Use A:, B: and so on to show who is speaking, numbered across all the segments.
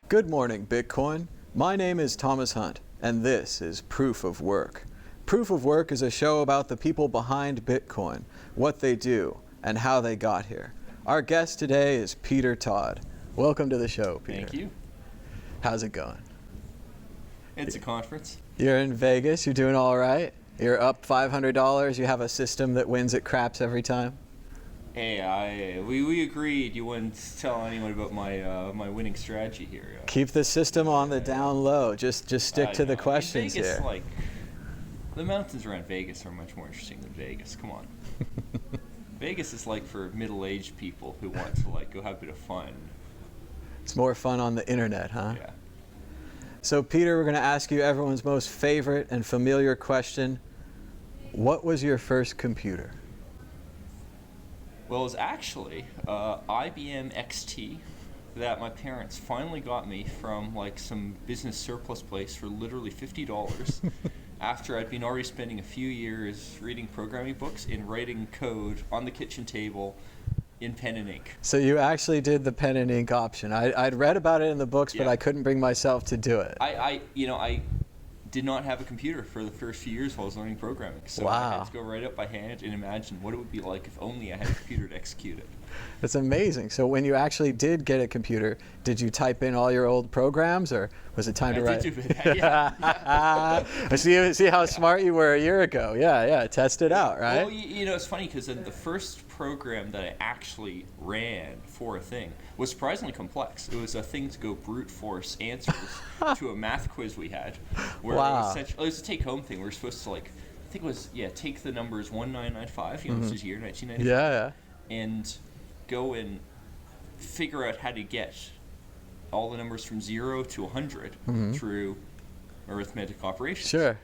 A: Good morning, Bitcoin. My name is Thomas Hunt, and this is Proof of Work. Proof of Work is a show about the people behind Bitcoin, what they do, and how they got here. Our guest today is Peter Todd. Welcome to the show, Peter.
B: Thank you.
A: How's it going?
B: It's a conference.
A: You're in Vegas. You're doing all right? You're up $500. You have a system that wins at craps every time?
B: Hey, we agreed you wouldn't tell anyone about my winning strategy here.
A: Keep the system on the down low. Just stick to the questions
B: Vegas,
A: here.
B: Like, the mountains around Vegas are much more interesting than Vegas. Come on. Vegas is like for middle-aged people who want to like go have a bit of fun.
A: It's more fun on the internet, huh?
B: Yeah.
A: So Peter, we're going to ask you everyone's most favorite and familiar question. What was your first computer?
B: Well, it was actually IBM XT that my parents finally got me from like some business surplus place for literally $50 after I'd been already spending a few years reading programming books and writing code on the kitchen table in pen and ink.
A: So you actually did the pen and ink option. I'd read about it in the books, but I couldn't bring myself to do it.
B: I did not have a computer for the first few years while I was learning programming. So I had to go right up by hand and imagine what it would be like if only I had a computer to execute it.
A: That's amazing. So when you actually did get a computer, did you type in all your old programs, or was it time to write?
B: I did do that, yeah.
A: See how smart you were a year ago. Yeah, test it out, right?
B: Well, you know, it's funny because the first program that I actually ran for a thing was surprisingly complex. It was a thing to go brute force answers to a math quiz we had, where it was a take-home thing. We were supposed to I think it was take the numbers 1995, this is year 1995, and go and figure out how to get all the numbers from 0 to 100 through arithmetic operations.
A: Sure.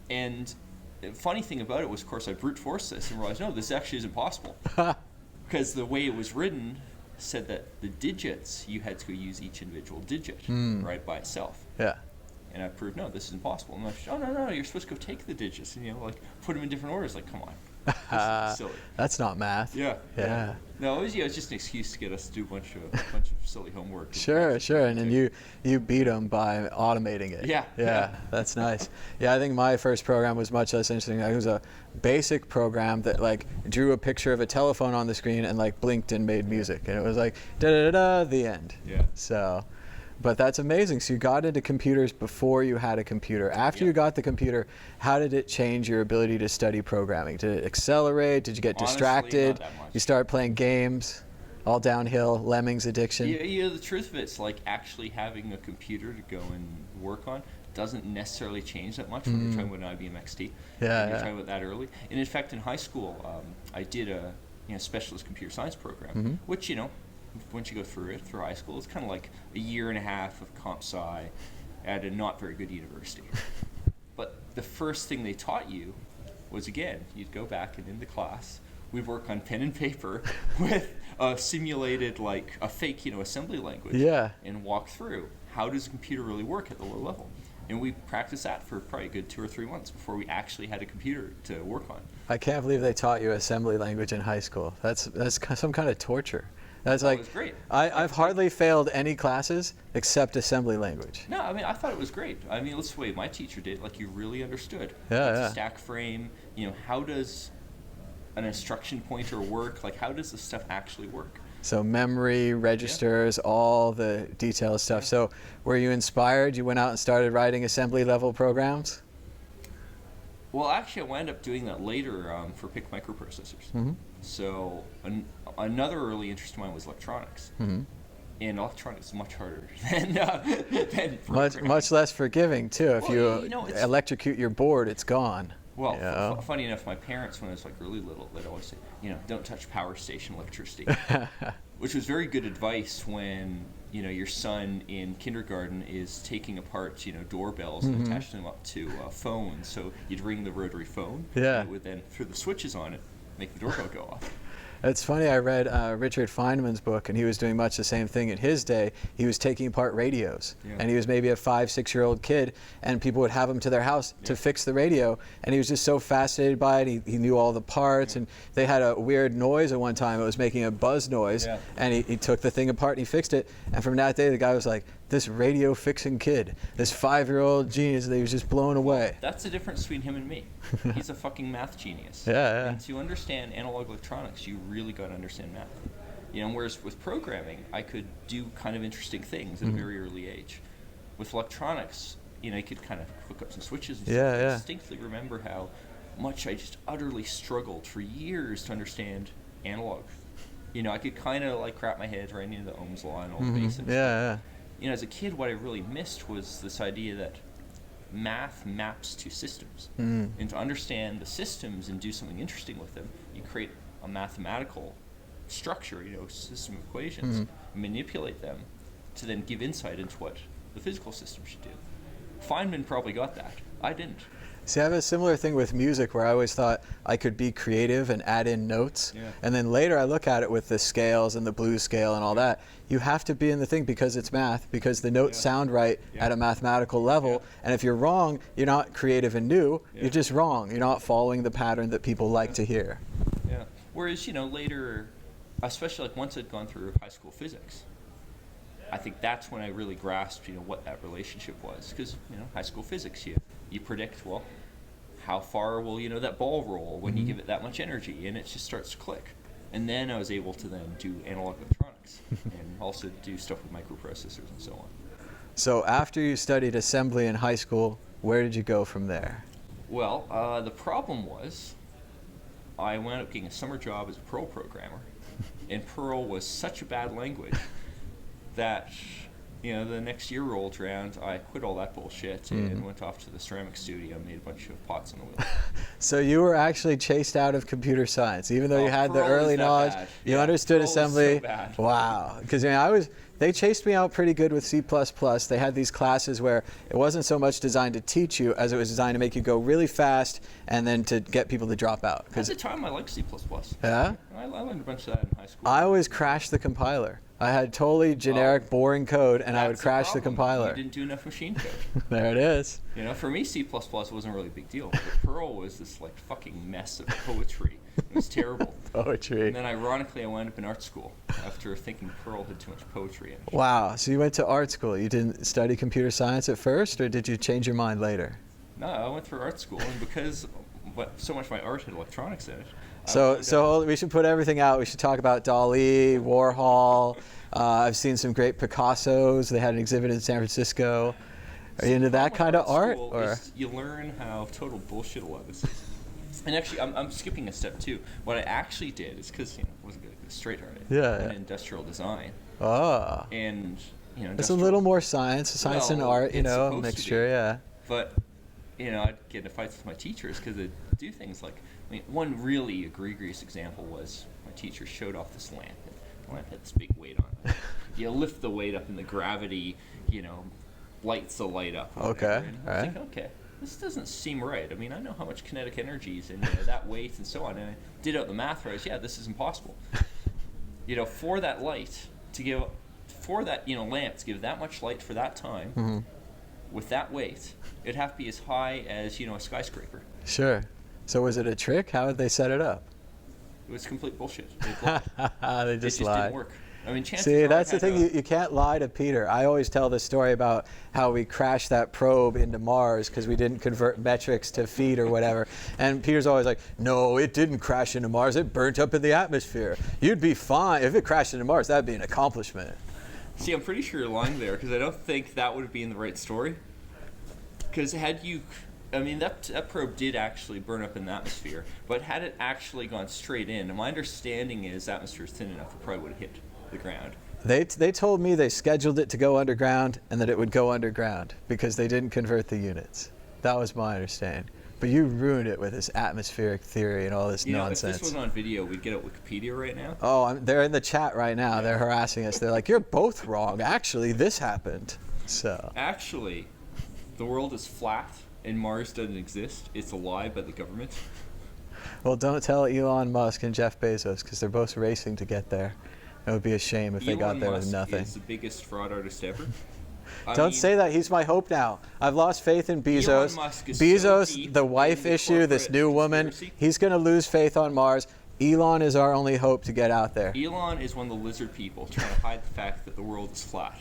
B: And the funny thing about it was, of course, I brute forced this and realized, no, this actually isn't possible. Because the way it was written said that the digits, you had to use each individual digit, right, by itself.
A: Yeah.
B: And I proved, no, this is impossible. And I'm like, oh, no, you're supposed to go take the digits and, put them in different orders. Like, come on. This is silly.
A: That's not math.
B: Yeah. No, it was just an excuse to get us to do a bunch of silly homework.
A: Sure. And then you beat them by automating it.
B: Yeah.
A: That's nice. Yeah, I think my first program was much less interesting. It was a basic program that drew a picture of a telephone on the screen and blinked and made music, and it was like da-da-da-da, the end.
B: Yeah.
A: So. But that's amazing. So you got into computers before you had a computer. After you got the computer, how did it change your ability to study programming? Did it accelerate? Did you get distracted?
B: Not that much.
A: You start playing games, all downhill, Lemmings addiction?
B: The truth of it, it's like actually having a computer to go and work on doesn't necessarily change that much when you're talking about an IBM XT.
A: Yeah.
B: You're talking about that early. And in fact, in high school, I did a specialist computer science program, which, once you go through high school, it's kind of like a year and a half of comp sci at a not very good university. But the first thing they taught you was, again, you'd go back and in the class, we'd work on pen and paper with a simulated, a fake, assembly language.
A: Yeah.
B: And walk through how does a computer really work at the low level. And we practiced that for probably a good 2 or 3 months before we actually had a computer to work on.
A: I can't believe they taught you assembly language in high school. That's some kind of torture. That's
B: it was great.
A: I've hardly failed any classes except assembly language.
B: No, I thought it was great. That's the way my teacher did. You really understood.
A: Yeah.
B: Stack frame. How does an instruction pointer work? How does this stuff actually work?
A: So memory, registers, all the detailed stuff. So were you inspired? You went out and started writing assembly level programs?
B: Well, actually, I wound up doing that later for PIC microprocessors. So another early interest of mine was electronics. And electronics is much harder than
A: much less forgiving, too. If you electrocute your board, it's gone.
B: Well, funny enough, my parents, when I was really little, they'd always say, don't touch power station electricity, which was very good advice when your son in kindergarten is taking apart doorbells and attaching them up to phones. So you'd ring the rotary phone.
A: Yeah.
B: And it would then, through the switches on it, make the doorbell go off.
A: It's funny, I read Richard Feynman's book, and he was doing much the same thing in his day. He was taking apart radios, and he was maybe a 5, 6-year-old kid, and people would have him to their house to fix the radio, and he was just so fascinated by it. He knew all the parts, and they had a weird noise at one time. It was making a buzz noise, and he took the thing apart and he fixed it, and from that day the guy was like, this radio fixing kid, this 5-year-old genius that he was just blown away.
B: That's the difference between him and me. He's a fucking math genius. And to understand analog electronics, you really got to understand math. You know, whereas with programming, I could do kind of interesting things at a very early age. With electronics, you know, I could kind of hook up some switches and stuff. I distinctly remember how much I just utterly struggled for years to understand analog. You know, I could kind of like wrap my head right into the Ohm's law and all the basics. You know, as a kid, what I really missed was this idea that math maps to systems. And to understand the systems and do something interesting with them, you create a mathematical structure, you know, system of equations, manipulate them to then give insight into what the physical system should do. Feynman probably got that. I didn't.
A: See, I have a similar thing with music where I always thought I could be creative and add in notes. And then later I look at it with the scales and the blues scale and all that. You have to be in the thing because it's math, because the notes sound right at a mathematical level. And if you're wrong, you're not creative and new. You're just wrong. You're not following the pattern that people like to hear.
B: Whereas, you know, later, especially like once I'd gone through high school physics, I think that's when I really grasped, you know, what that relationship was. Because, you know, high school physics, you predict, well, how far will, you know, that ball roll when you give it that much energy, and it just starts to click. And then I was able to then do analog electronics and also do stuff with microprocessors and so on.
A: So after you studied assembly in high school, where did you go from there?
B: Well, the problem was I wound up getting a summer job as a Perl programmer, and Perl was such a bad language that, you know, the next year rolled around, I quit all that bullshit and went off to the ceramic studio and made a bunch of pots on the wheel.
A: So you were actually chased out of computer science, even though you had the early knowledge. You understood assembly.
B: So
A: wow. Because you know, they chased me out pretty good with C++. They had these classes where it wasn't so much designed to teach you as it was designed to make you go really fast and then to get people to drop out.
B: At the time, I liked C++.
A: Yeah?
B: I learned a bunch of that in high school.
A: I always crashed the compiler. I had totally generic, boring code, and I would crash the compiler.
B: You didn't do enough machine code.
A: There it is.
B: You know, for me, C++ wasn't really a big deal. But Perl was this like fucking mess of poetry. It was terrible.
A: Poetry.
B: And then ironically, I wound up in art school after thinking Perl had too much poetry in it.
A: Wow. So you went to art school. You didn't study computer science at first, or did you change your mind later?
B: No, I went through art school, and because so much of my art had electronics in it.
A: So we should put everything out. We should talk about Dali, Warhol. I've seen some great Picassos. They had an exhibit in San Francisco. Are you into that kind of art? Or
B: you learn how total bullshit a lot of this is. And actually, I'm skipping a step too. What I actually did is because, you know, I wasn't good at straight art. I went industrial design.
A: Oh.
B: And, you know,
A: it's a little more science and art, you know, a mixture,
B: But, you know, I'd get into fights with my teachers because they'd do things like, I mean, one really egregious example was my teacher showed off this lamp. And the lamp had this big weight on it. You lift the weight up and the gravity, you know, lights the light up.
A: Okay.
B: And I was like, okay, this doesn't seem right. I mean, I know how much kinetic energy is in that weight and so on. And I did out the math where I was, this is impossible. You know, for that light to give, for that, you know, lamp to give that much light for that time, with that weight, it'd have to be as high as, you know, a skyscraper.
A: Sure. So was it a trick? How did they set it up?
B: It was complete bullshit.
A: They just lied.
B: Didn't work. I mean,
A: see, that's the thing. You can't lie to Peter. I always tell this story about how we crashed that probe into Mars because we didn't convert metrics to feet or whatever. And Peter's always like, no, it didn't crash into Mars. It burnt up in the atmosphere. You'd be fine. If it crashed into Mars, that'd be an accomplishment.
B: See, I'm pretty sure you're lying there because I don't think that would be in the right story. Because had you... I mean, that probe did actually burn up in the atmosphere, but had it actually gone straight in, and my understanding is the atmosphere is thin enough, it probably would have hit the ground.
A: They told me they scheduled it to go underground and that it would go underground because they didn't convert the units. That was my understanding. But you ruined it with this atmospheric theory and all this nonsense.
B: If this was on video, we'd get at Wikipedia right now.
A: Oh, they're in the chat right now. They're harassing us. They're like, you're both wrong. Actually, this happened. So.
B: Actually, the world is flat. And Mars doesn't exist. It's a lie by the government.
A: Well, don't tell Elon Musk and Jeff Bezos because they're both racing to get there. It would be a shame if they got there with nothing.
B: Elon Musk is the biggest fraud artist ever.
A: Don't say that. He's my hope now. I've lost faith in Bezos.
B: Elon Musk is
A: Bezos,
B: so deep
A: the wife
B: in the
A: issue, this new woman,
B: conspiracy.
A: he's going to lose faith on Mars. Elon is our only hope to get out there.
B: Elon is one of the lizard people trying to hide the fact that the world is flat.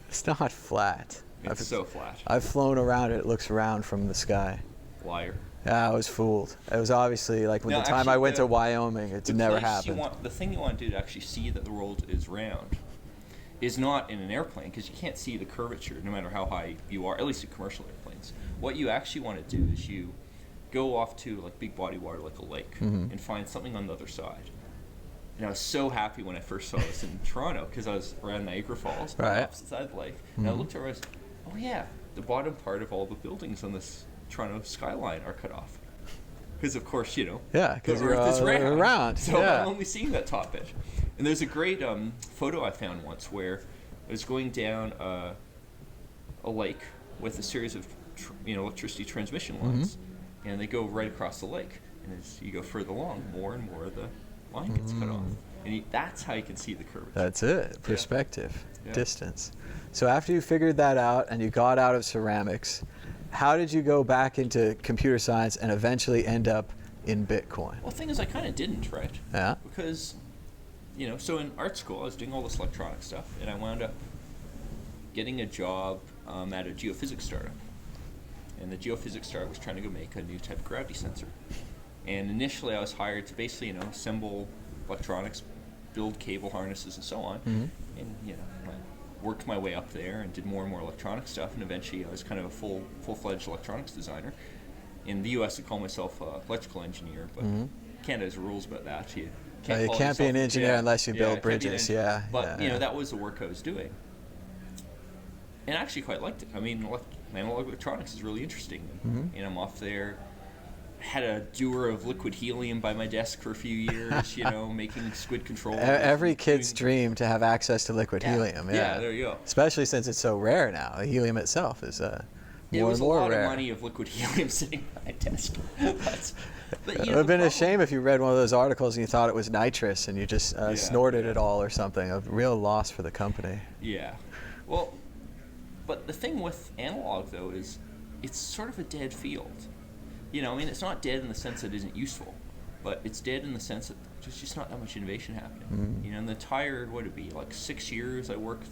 A: It's not flat.
B: It's so flat.
A: I've flown around it. It looks round from the sky.
B: Liar.
A: Yeah, I was fooled. It was obviously like
B: No,
A: the time
B: actually,
A: I went to Wyoming, it never happened.
B: The thing you want to do to actually see that the world is round is not in an airplane, because you can't see the curvature no matter how high you are, at least in commercial airplanes. What you actually want to do is you go off to like big body water like a lake and find something on the other side. And I was so happy when I first saw this in Toronto, because I was around Niagara Falls, on the opposite side of the lake. And I looked over and I was, oh yeah, the bottom part of all the buildings on this Toronto skyline are cut off. Because of course, you know,
A: Yeah, 'cause
B: the
A: you're
B: Earth is round. So
A: yeah.
B: I'm only seeing that top bit. And there's a great photo I found once where I was going down a lake with a series of electricity transmission lines, and they go right across the lake. And as you go further along, more and more of the line gets cut off. And that's how you can see the curvature.
A: That's it. Perspective,
B: Yeah.
A: distance. So after you figured that out and you got out of ceramics, how did you go back into computer science and eventually end up in Bitcoin?
B: Well, the thing is, I kind of didn't, right?
A: Yeah.
B: Because, so in art school, I was doing all this electronic stuff, and I wound up getting a job at a geophysics startup. And the geophysics startup was trying to go make a new type of gravity sensor. And initially, I was hired to basically, assemble electronics, build cable harnesses, and so on. And, I worked my way up there and did more and more electronic stuff. And eventually, I was kind of a full-fledged electronics designer. In the U.S., I call myself an electrical engineer, but Canada has rules about that. You
A: You can't be an engineer unless you build bridges. Yeah.
B: But that was the work I was doing, and I actually quite liked it. I mean, analog electronics is really interesting. And I'm off there. Had a dewar of liquid helium by my desk for a few years. Making squid controllers.
A: Every kid's dream to have access to liquid helium.
B: Yeah, there you go.
A: Especially since it's so rare now. The helium itself is more
B: It was
A: and more
B: a lot
A: rare.
B: of money of liquid helium sitting by my desk. But,
A: It would have been a shame if you read one of those articles and you thought it was nitrous and you just snorted it all or something. A real loss for the company.
B: Yeah. Well, but the thing with analog, though, is it's sort of a dead field. It's not dead in the sense that it isn't useful, but it's dead in the sense that there's just not that much innovation happening. In the entire, 6 years I worked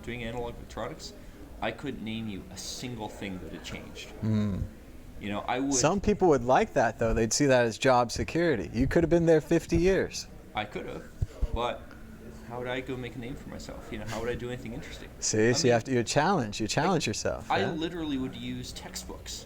B: doing analog electronics, I couldn't name you a single thing that had changed. I would.
A: Some people would like that, though. They'd see that as job security. You could have been there 50 years.
B: I could have, but how would I go make a name for myself? How would I do anything interesting?
A: See, you challenge yourself.
B: I literally would use textbooks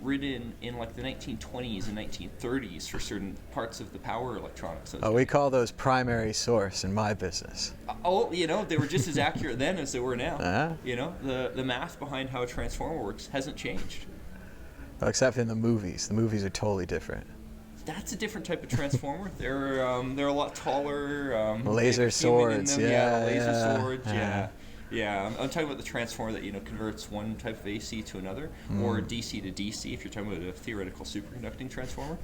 B: written in the 1920s and 1930s for certain parts of the power electronics.
A: We call those primary source in my business.
B: They were just as accurate then as they were now. The math behind how a transformer works hasn't changed.
A: Except in the movies. The movies are totally different.
B: That's a different type of transformer. They're a lot taller.
A: Laser swords.
B: Laser swords. Yeah, I'm talking about the transformer that converts one type of AC to another, or DC to DC. If you're talking about a theoretical superconducting transformer,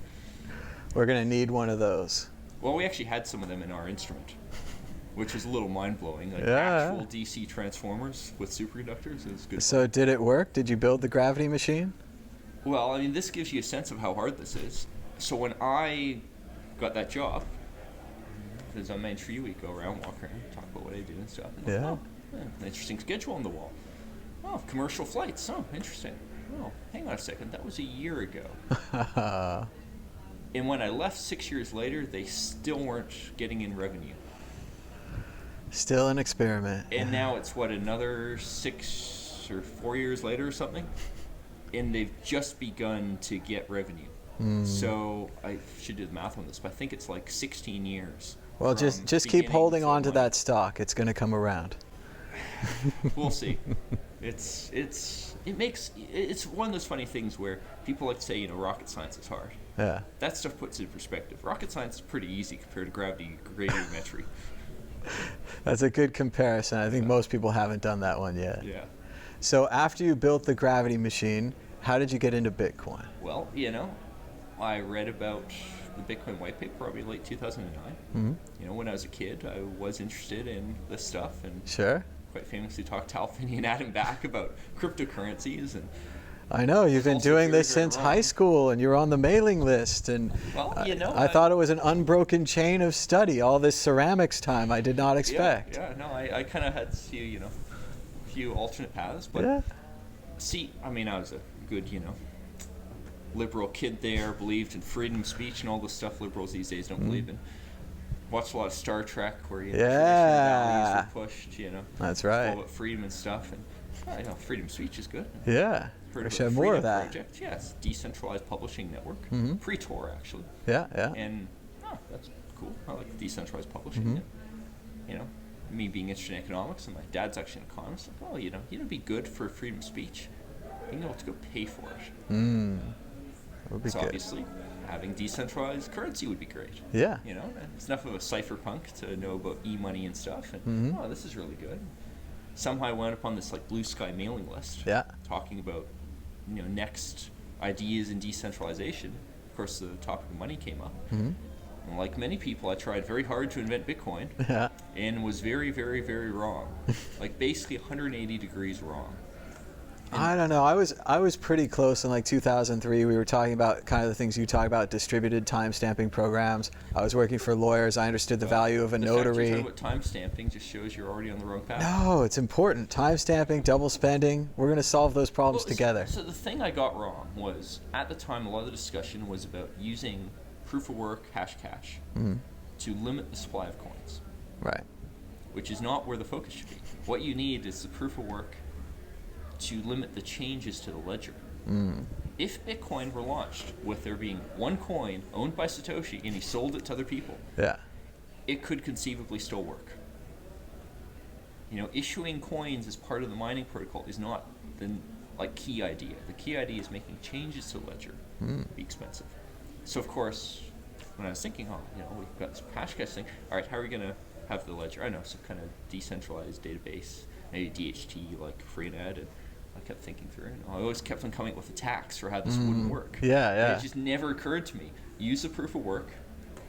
A: we're gonna need one of those.
B: Well, we actually had some of them in our instrument, which was a little mind blowing. Actual DC transformers with superconductors is good.
A: So did it work? Did you build the gravity machine?
B: Well, this gives you a sense of how hard this is. So when I got that job, because on Main Street we go around, walk around, talk about what I do and stuff. And an interesting schedule on the wall. Oh, commercial flights. Oh, interesting. Oh, hang on a second. That was a year ago. And when I left 6 years later, they still weren't getting in revenue.
A: Still an experiment.
B: And now it's another 6 or 4 years later or something, and they've just begun to get revenue. So I should do the math on this, but I think it's 16 years.
A: Well, just keep holding on to that stock. It's going to come around.
B: We'll see. It's one of those funny things where people like to say, rocket science is hard.
A: Yeah.
B: That stuff puts it in perspective. Rocket science is pretty easy compared to gravity gradiometry.
A: That's a good comparison. I think most people haven't done that one yet.
B: Yeah.
A: So after you built the gravity machine, how did you get into Bitcoin?
B: Well, I read about the Bitcoin white paper probably late 2009. You know, when I was a kid, I was interested in this stuff, and
A: Sure.
B: quite famously talked to Hal Finney and Adam Back about cryptocurrencies. And
A: I know, you've been
B: also
A: doing
B: very,
A: this
B: very
A: since
B: wrong.
A: high school, and you're on the mailing list, and
B: Well, you know,
A: I thought it was an unbroken chain of study, all this ceramics time I did not expect.
B: Yeah, no, I kind of had a few alternate paths, but
A: Yeah.
B: see, I mean, I was a good, liberal kid there, believed in freedom of speech and all the stuff liberals these days don't believe in. Watched a lot of Star Trek where traditional values were pushed,
A: That's
B: all
A: right.
B: about freedom and stuff, and I know freedom of speech is good.
A: Yeah.
B: Heard
A: Wish
B: about
A: I had
B: the
A: more
B: Freedom
A: of that.
B: Project. Yes, decentralized publishing network, pre-Tor actually,
A: Yeah, yeah.
B: and that's cool. I like decentralized publishing. And, me being interested in economics, and my dad's actually an economist. Like, oh, it'd be good for freedom of speech, being able to go pay for it.
A: That would be
B: So
A: good.
B: obviously, having decentralized currency would be great.
A: Yeah.
B: And it's enough of a cypherpunk to know about e-money and stuff, and oh, this is really good. Somehow I wound up on this like Blue Sky mailing list,
A: Yeah.
B: talking about next ideas in decentralization. Of course, the topic of money came up. And like many people, I tried very hard to invent Bitcoin,
A: Yeah.
B: and was very, very, very wrong. Like basically 180 degrees wrong.
A: I don't know. I was pretty close in like 2003. We were talking about kind of the things you talk about, distributed timestamping programs. I was working for lawyers. I understood the value of a
B: The fact you're
A: notary.
B: talking about time stamping just shows you're already on the wrong path.
A: No, it's important. Timestamping, double spending. We're going to solve those problems together.
B: So the thing I got wrong was, at the time, a lot of the discussion was about using proof of work, Hashcash, to limit the supply of coins,
A: Right.
B: which is not where the focus should be. What you need is the proof of work to limit the changes to the ledger. If Bitcoin were launched with there being one coin owned by Satoshi and he sold it to other people,
A: Yeah.
B: it could conceivably still work. Issuing coins as part of the mining protocol is not the key idea. The key idea is making changes to the ledger be expensive. So of course, when I was thinking, we've got this Hashcash thing. All right, how are we going to have the ledger? I know, some kind of decentralized database, maybe DHT like Freenet, and I kept thinking through it. I always kept on coming up with a tax for how this wouldn't work.
A: Yeah,
B: And
A: yeah.
B: it just never occurred to me. Use the proof of work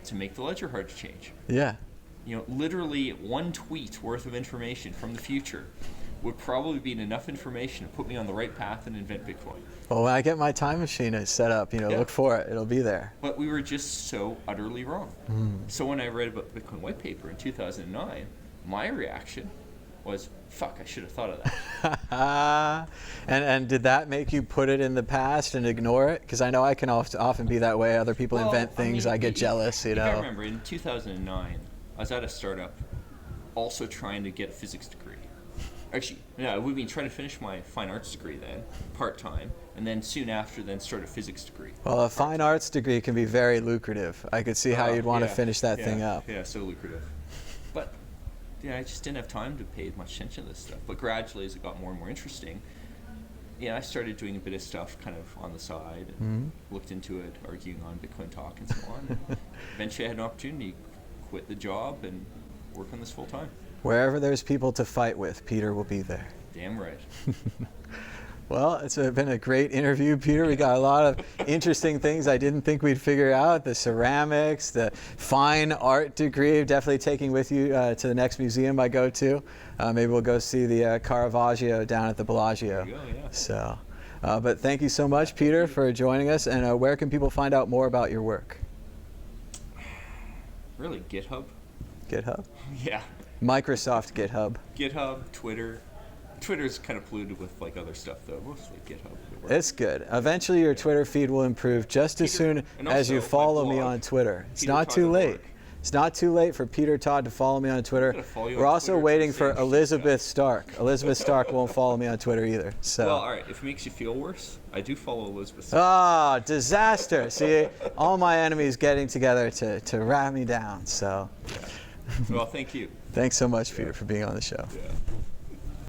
B: to make the ledger hard to change.
A: Yeah.
B: Literally one tweet worth of information from the future would probably be enough information to put me on the right path and invent Bitcoin.
A: Well, when I get my time machine set up, look for it. It'll be there.
B: But we were just so utterly wrong. So when I read about the Bitcoin white paper in 2009, my reaction was, fuck, I should have thought of that.
A: And did that make you put it in the past and ignore it? Because I know I can often be that way. Other people invent things. I get jealous,
B: You gotta remember, in 2009, I was at a startup also trying to get a physics degree. Actually, we've been trying to finish my fine arts degree then, part-time, and then soon after then start a physics degree.
A: Well, a fine arts degree can be very lucrative. I could see how you'd want to finish that thing up.
B: Yeah, so lucrative. But I just didn't have time to pay much attention to this stuff. But gradually, as it got more and more interesting, I started doing a bit of stuff kind of on the side and looked into it, arguing on Bitcoin Talk and so on. And eventually, I had an opportunity to quit the job and work on this full time.
A: Wherever there's people to fight with, Peter will be there.
B: Damn right.
A: Well, it's been a great interview, Peter. We got a lot of interesting things I didn't think we'd figure out. The ceramics, the fine art degree, definitely taking with you to the next museum I go to. Maybe we'll go see the Caravaggio down at the Bellagio.
B: There you go, yeah.
A: So, but thank you so much, Peter, for joining us. And where can people find out more about your work?
B: Really, GitHub?
A: GitHub?
B: Yeah.
A: Microsoft GitHub.
B: GitHub, Twitter. Twitter's kind of polluted with other stuff though, mostly GitHub.
A: It's good. Eventually your Twitter feed will improve just as soon as you follow me on Twitter. It's not too late. It's not too late for Peter Todd to follow me on Twitter. We're also waiting for Elizabeth Stark. Elizabeth Stark won't follow me on Twitter either. So.
B: Well, all right. If it makes you feel worse, I do follow Elizabeth Stark.
A: Disaster. See, all my enemies getting together to rat me down. So.
B: Yeah. Well, thank you.
A: Thanks so much, Peter, for being on the show.
B: Yeah.